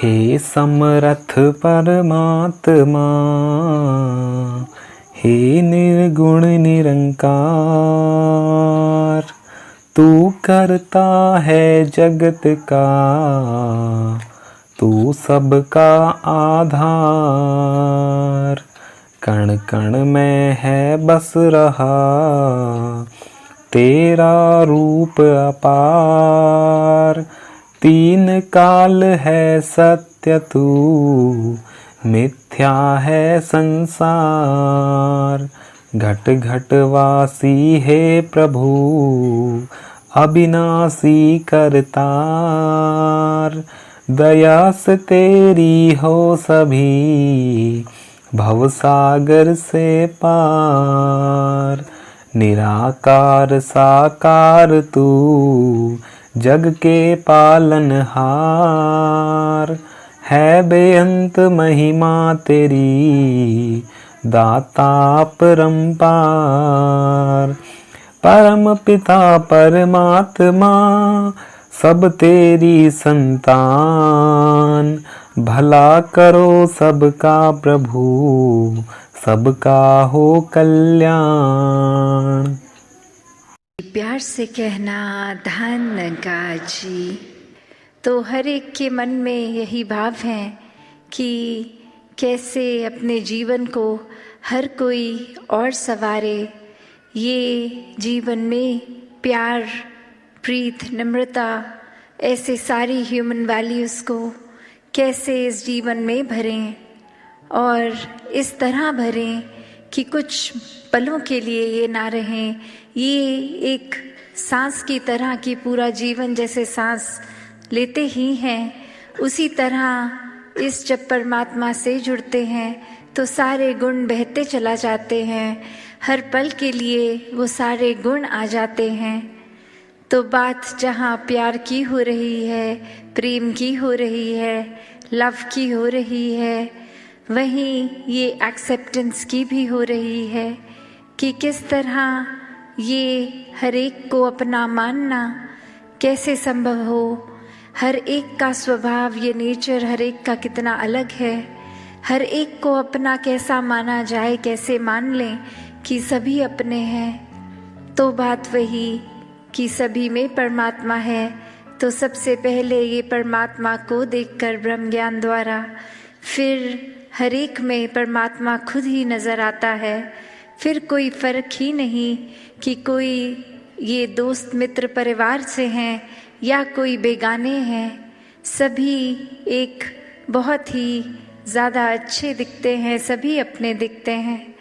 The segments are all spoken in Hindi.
हे समरथ परमात्मा, हे निर्गुण निरंकार, तू करता है जगत का, तू सबका आधार। कण कण में है बस रहा तेरा रूप अपार। तीन काल है सत्य तू, मिथ्या है संसार। घट घट वासी हे प्रभु, अविनाशी करतार। दया से तेरी हो सभी, भवसागर से पार। निराकार साकार तू, जग के पालनहार। है बेअंत महिमा तेरी, दाता परम्पार। परम पिता परमात्मा, सब तेरी संतान। भला करो सबका प्रभु, सबका हो कल्याण। प्यार से कहना धन गाजी। तो हर एक के मन में यही भाव है कि कैसे अपने जीवन को हर कोई और संवारे। ये जीवन में प्यार, प्रीत, नम्रता, ऐसे सारी ह्यूमन वैल्यूज़ को कैसे इस जीवन में भरें और इस तरह भरें कि कुछ पलों के लिए ये ना रहें। ये एक सांस की तरह कि पूरा जीवन जैसे सांस लेते ही हैं, उसी तरह इस जब परमात्मा से जुड़ते हैं तो सारे गुण बहते चला जाते हैं। हर पल के लिए वो सारे गुण आ जाते हैं। तो बात जहाँ प्यार की हो रही है, प्रेम की हो रही है, लव की हो रही है, वहीं ये एक्सेप्टेंस की भी हो रही है कि किस तरह ये हर एक को अपना मानना कैसे संभव हो। हर एक का स्वभाव, ये नेचर हर एक का कितना अलग है। हर एक को अपना कैसा माना जाए, कैसे मान लें कि सभी अपने हैं। तो बात वही कि सभी में परमात्मा है। तो सबसे पहले ये परमात्मा को देखकर ब्रह्म ज्ञान द्वारा फिर हर एक में परमात्मा खुद ही नज़र आता है। फिर कोई फ़र्क ही नहीं कि कोई ये दोस्त मित्र परिवार से हैं या कोई बेगाने हैं। सभी एक बहुत ही ज़्यादा अच्छे दिखते हैं, सभी अपने दिखते हैं।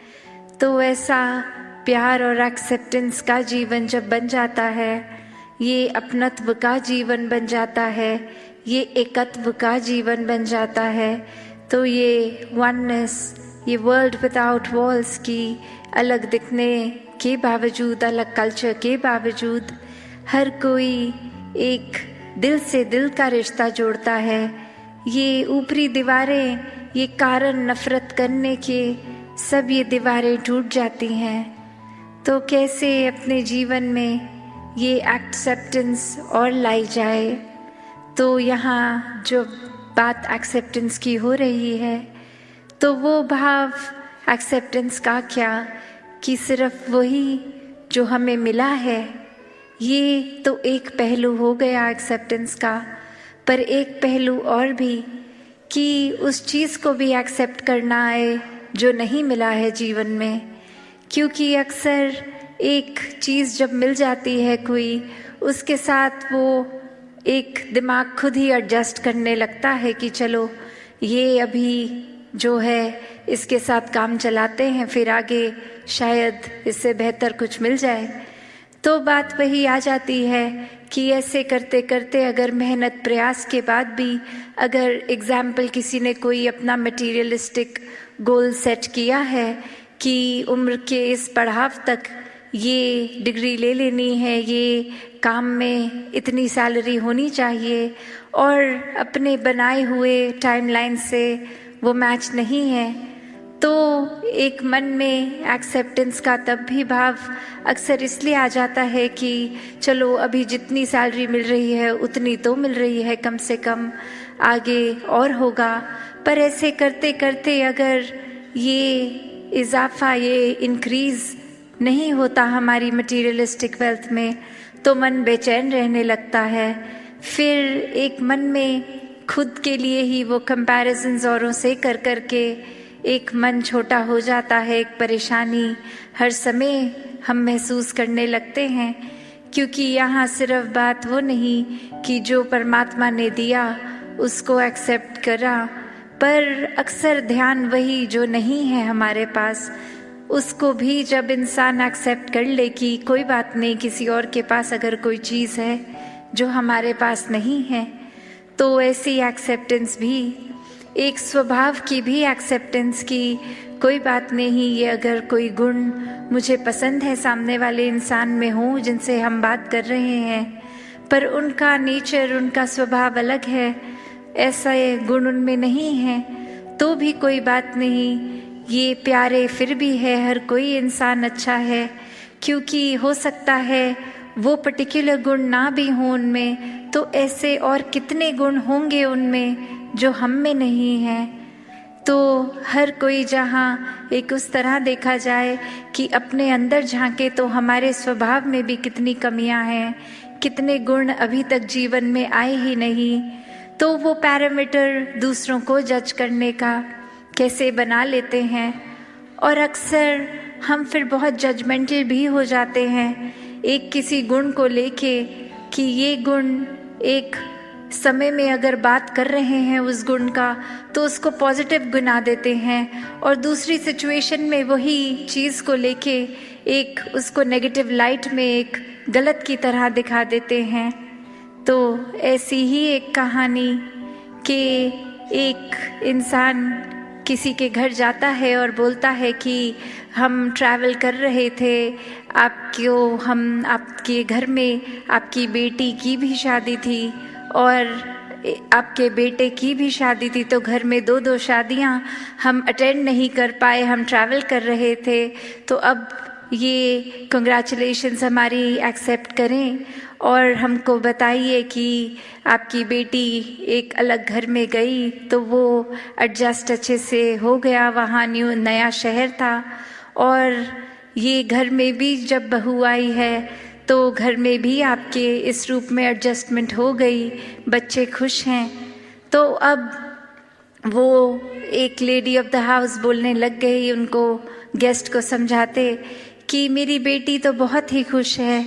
तो ऐसा प्यार और एक्सेप्टेंस का जीवन जब बन जाता है, ये अपनत्व का जीवन बन जाता है, ये एकत्व का जीवन बन जाता है, तो ये वननेस, ये वर्ल्ड विदाउट वॉल्स की अलग दिखने के बावजूद, अलग कल्चर के बावजूद, हर कोई एक दिल से दिल का रिश्ता जोड़ता है। ये ऊपरी दीवारें, ये कारण नफरत करने के, सब ये दीवारें टूट जाती हैं। तो कैसे अपने जीवन में ये एक्सेप्टेंस और लाई जाए। तो यहाँ जो बात एक्सेप्टेंस की हो रही है, तो वो भाव एक्सेप्टेंस का क्या कि सिर्फ वही जो हमें मिला है, ये तो एक पहलू हो गया एक्सेप्टेंस का। पर एक पहलू और भी कि उस चीज़ को भी एक्सेप्ट करना है जो नहीं मिला है जीवन में। क्योंकि अक्सर एक चीज़ जब मिल जाती है कोई, उसके साथ वो एक दिमाग खुद ही एडजस्ट करने लगता है कि चलो ये अभी जो है इसके साथ काम चलाते हैं, फिर आगे शायद इससे बेहतर कुछ मिल जाए। तो बात वही आ जाती है कि ऐसे करते करते अगर मेहनत प्रयास के बाद भी अगर एग्जाम्पल किसी ने कोई अपना मटेरियलिस्टिक गोल सेट किया है कि उम्र के इस पड़ाव तक ये डिग्री ले लेनी है, ये काम में इतनी सैलरी होनी चाहिए, और अपने बनाए हुए टाइमलाइन से वो मैच नहीं है, तो एक मन में एक्सेप्टेंस का तब भी भाव अक्सर इसलिए आ जाता है कि चलो अभी जितनी सैलरी मिल रही है उतनी तो मिल रही है कम से कम, आगे और होगा। पर ऐसे करते करते अगर ये इजाफा, ये इंक्रीज़ नहीं होता हमारी मटीरियलिस्टिक वेल्थ में, तो मन बेचैन रहने लगता है। फिर एक मन में खुद के लिए ही वो कंपैरिजन्स औरों से कर कर के एक मन छोटा हो जाता है। एक परेशानी हर समय हम महसूस करने लगते हैं, क्योंकि यहाँ सिर्फ बात वो नहीं कि जो परमात्मा ने दिया उसको एक्सेप्ट करा, पर अक्सर ध्यान वही जो नहीं है हमारे पास, उसको भी जब इंसान एक्सेप्ट कर ले कि कोई बात नहीं, किसी और के पास अगर कोई चीज़ है जो हमारे पास नहीं है, तो ऐसी एक्सेप्टेंस भी, एक स्वभाव की भी एक्सेप्टेंस की कोई बात नहीं, ये अगर कोई गुण मुझे पसंद है सामने वाले इंसान में हो जिनसे हम बात कर रहे हैं, पर उनका नेचर, उनका स्वभाव अलग है, ऐसा गुण उनमें नहीं है, तो भी कोई बात नहीं, ये प्यारे फिर भी है, हर कोई इंसान अच्छा है। क्योंकि हो सकता है वो पर्टिकुलर गुण ना भी हों उनमें, तो ऐसे और कितने गुण होंगे उनमें जो हम में नहीं हैं। तो हर कोई जहाँ एक उस तरह देखा जाए कि अपने अंदर झांके तो हमारे स्वभाव में भी कितनी कमियां हैं, कितने गुण अभी तक जीवन में आए ही नहीं, तो वो पैरामीटर दूसरों को जज करने का कैसे बना लेते हैं। और अक्सर हम फिर बहुत जजमेंटल भी हो जाते हैं एक किसी गुण को लेके, कि ये गुण एक समय में अगर बात कर रहे हैं उस गुण का तो उसको पॉजिटिव गिना देते हैं, और दूसरी सिचुएशन में वही चीज़ को लेके एक उसको नेगेटिव लाइट में एक गलत की तरह दिखा देते हैं। तो ऐसी ही एक कहानी कि एक इंसान किसी के घर जाता है और बोलता है कि हम ट्रैवल कर रहे थे, आपके घर में आपकी बेटी की भी शादी थी और आपके बेटे की भी शादी थी, तो घर में दो दो शादियां हम अटेंड नहीं कर पाए, हम ट्रैवल कर रहे थे, तो अब ये कंग्रेचुलेशंस हमारी एक्सेप्ट करें और हमको बताइए कि आपकी बेटी एक अलग घर में गई तो वो एडजस्ट अच्छे से हो गया, वहाँ नया शहर था, और ये घर में भी जब बहू आई है तो घर में भी आपके इस रूप में एडजस्टमेंट हो गई, बच्चे खुश हैं। तो अब वो एक लेडी ऑफ द हाउस बोलने लग गई उनको, गेस्ट को समझाते कि मेरी बेटी तो बहुत ही खुश है,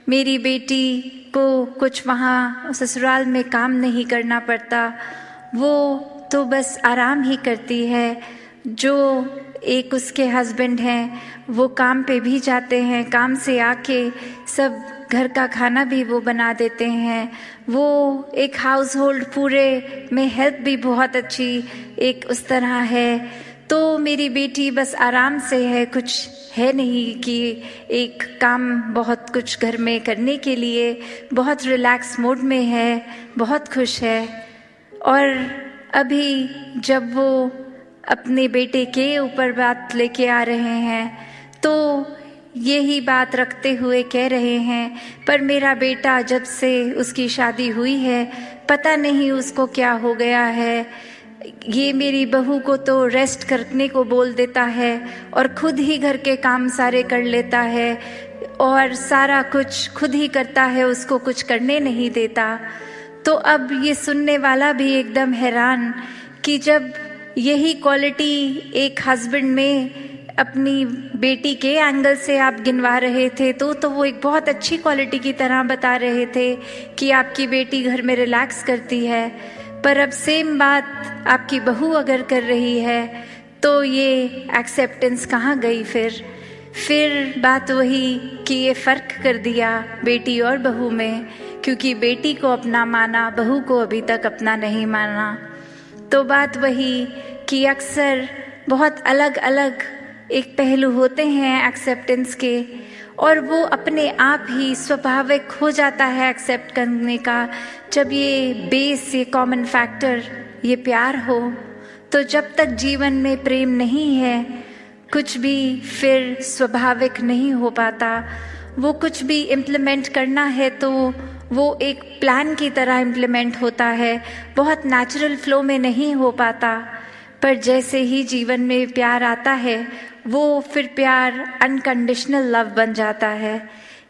मेरी बेटी को कुछ वहाँ ससुराल में काम नहीं करना पड़ता, वो तो बस आराम ही करती है, जो एक उसके हस्बैंड हैं वो काम पे भी जाते हैं, काम से आके सब घर का खाना भी वो बना देते हैं, वो एक हाउस होल्ड पूरे में हेल्प भी बहुत अच्छी एक उस तरह है, तो मेरी बेटी बस आराम से है, कुछ है नहीं कि एक काम बहुत कुछ घर में करने के लिए, बहुत रिलैक्स मोड में है, बहुत खुश है। और अभी जब वो अपने बेटे के ऊपर बात लेके आ रहे हैं तो यही बात रखते हुए कह रहे हैं, पर मेरा बेटा जब से उसकी शादी हुई है पता नहीं उसको क्या हो गया है, ये मेरी बहू को तो रेस्ट करने को बोल देता है और खुद ही घर के काम सारे कर लेता है और सारा कुछ खुद ही करता है, उसको कुछ करने नहीं देता। तो अब ये सुनने वाला भी एकदम हैरान कि जब यही क्वालिटी एक हस्बैंड में अपनी बेटी के एंगल से आप गिनवा रहे थे तो वो एक बहुत अच्छी क्वालिटी की तरह बता रहे थे कि आपकी बेटी घर में रिलैक्स करती है, पर अब सेम बात आपकी बहू अगर कर रही है तो ये एक्सेप्टेंस कहाँ गई? फिर बात वही कि ये फ़र्क कर दिया बेटी और बहू में, क्योंकि बेटी को अपना माना, बहू को अभी तक अपना नहीं माना। तो बात वही कि अक्सर बहुत अलग अलग एक पहलू होते हैं एक्सेप्टेंस के, और वो अपने आप ही स्वाभाविक हो जाता है एक्सेप्ट करने का, जब ये बेस, ये कॉमन फैक्टर, ये प्यार हो। तो जब तक जीवन में प्रेम नहीं है कुछ भी फिर स्वाभाविक नहीं हो पाता। वो कुछ भी इम्प्लीमेंट करना है तो वो एक प्लान की तरह इम्प्लीमेंट होता है, बहुत नेचुरल फ्लो में नहीं हो पाता। पर जैसे ही जीवन में प्यार आता है वो फिर प्यार अनकंडीशनल लव बन जाता है।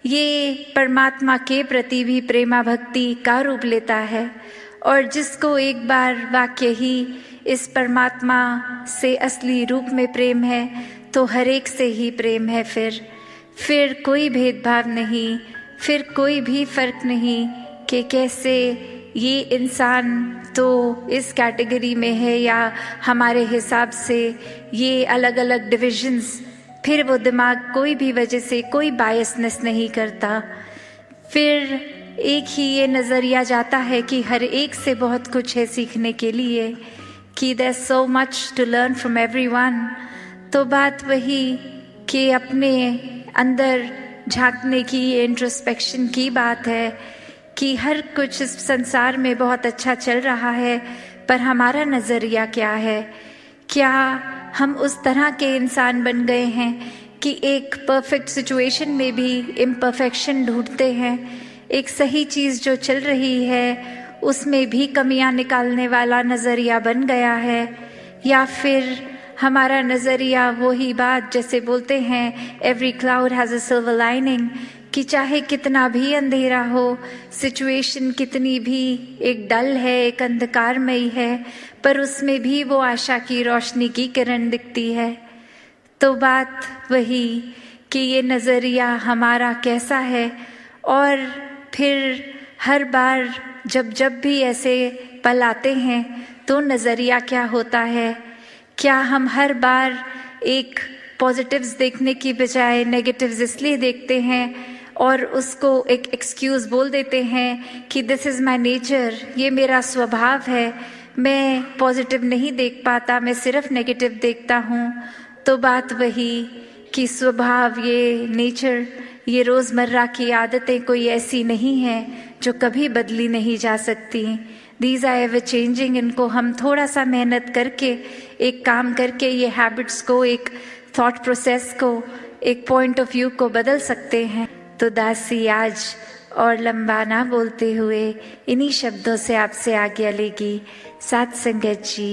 ये परमात्मा के प्रति भी प्रेमा भक्ति का रूप लेता है। और जिसको एक बार वाक्य ही इस परमात्मा से असली रूप में प्रेम है तो हर एक से ही प्रेम है। फिर कोई भेदभाव नहीं, फिर कोई भी फर्क नहीं कि कैसे ये इंसान तो इस कैटेगरी में है या हमारे हिसाब से ये अलग अलग डिविजन्स। फिर वो दिमाग कोई भी वजह से कोई बायसनेस नहीं करता। फिर एक ही ये नज़रिया जाता है कि हर एक से बहुत कुछ है सीखने के लिए, कि there so much to learn from everyone. तो बात वही कि अपने अंदर झांकने की, इंट्रोस्पेक्शन की बात है कि हर कुछ इस संसार में बहुत अच्छा चल रहा है, पर हमारा नज़रिया क्या है? क्या हम उस तरह के इंसान बन गए हैं कि एक परफेक्ट सिचुएशन में भी इम्परफेक्शन ढूंढते हैं, एक सही चीज़ जो चल रही है उसमें भी कमियां निकालने वाला नज़रिया बन गया है? या फिर हमारा नज़रिया वही बात जैसे बोलते हैं every cloud has a silver lining, कि चाहे कितना भी अंधेरा हो, सिचुएशन कितनी भी एक डल है, एक अंधकारमयी है, पर उसमें भी वो आशा की रोशनी की किरण दिखती है। तो बात वही कि ये नज़रिया हमारा कैसा है। और फिर हर बार जब भी ऐसे पल आते हैं तो नज़रिया क्या होता है? क्या हम हर बार एक पॉजिटिव्स देखने की बजाय नेगेटिव्स इसलिए देखते हैं और उसको एक एक्सक्यूज़ बोल देते हैं कि दिस इज़ माय नेचर, ये मेरा स्वभाव है, मैं पॉजिटिव नहीं देख पाता, मैं सिर्फ नेगेटिव देखता हूँ। तो बात वही कि स्वभाव, ये नेचर, ये रोज़मर्रा की आदतें कोई ऐसी नहीं हैं जो कभी बदली नहीं जा सकती। These are ever changing. इनको हम थोड़ा सा मेहनत करके, एक काम करके ये हैबिट्स को, एक थॉट प्रोसेस को, एक पॉइंट ऑफ व्यू को बदल सकते हैं। तो दासी आज और लंबा ना बोलते हुए इन्हीं शब्दों से आपसे आज्ञा लेगी। साथ संगत जी।